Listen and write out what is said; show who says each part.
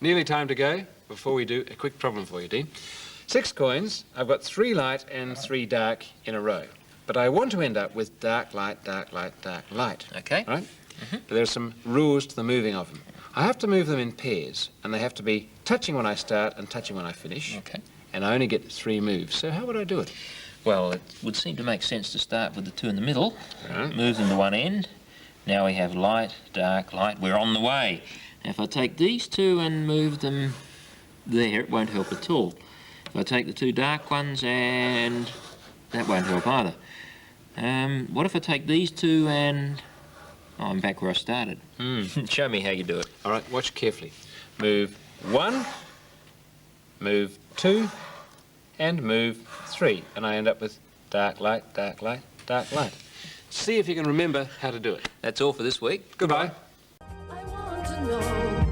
Speaker 1: nearly time to go. Before we do, a quick problem for you, Dean. 6 coins, I've got 3 light and 3 dark in a row. But I want to end up with dark, light, dark, light, dark, light.
Speaker 2: Okay.
Speaker 1: Right? But there are some rules to the moving of them. I have to move them in pairs, and they have to be touching when I start and touching when I finish.
Speaker 2: Okay.
Speaker 1: And I only get 3 moves. So how would I do it?
Speaker 2: Well, it would seem to make sense to start with the 2 in the middle,
Speaker 1: Right.
Speaker 2: move them to one end. Now we have light, dark, light. We're on the way. Now, if I take these 2 and move them there, it won't help at all. If I take the 2 dark ones, and that won't help either. What if I take these 2 and... Oh, I'm back where I started. Show me how you do it.
Speaker 1: All right, watch carefully. Move 1, move 2, and move 3. And I end up with dark, light, dark, light, dark, light. See if you can remember how to do it.
Speaker 2: That's all for this week.
Speaker 1: Goodbye.
Speaker 3: I want to know.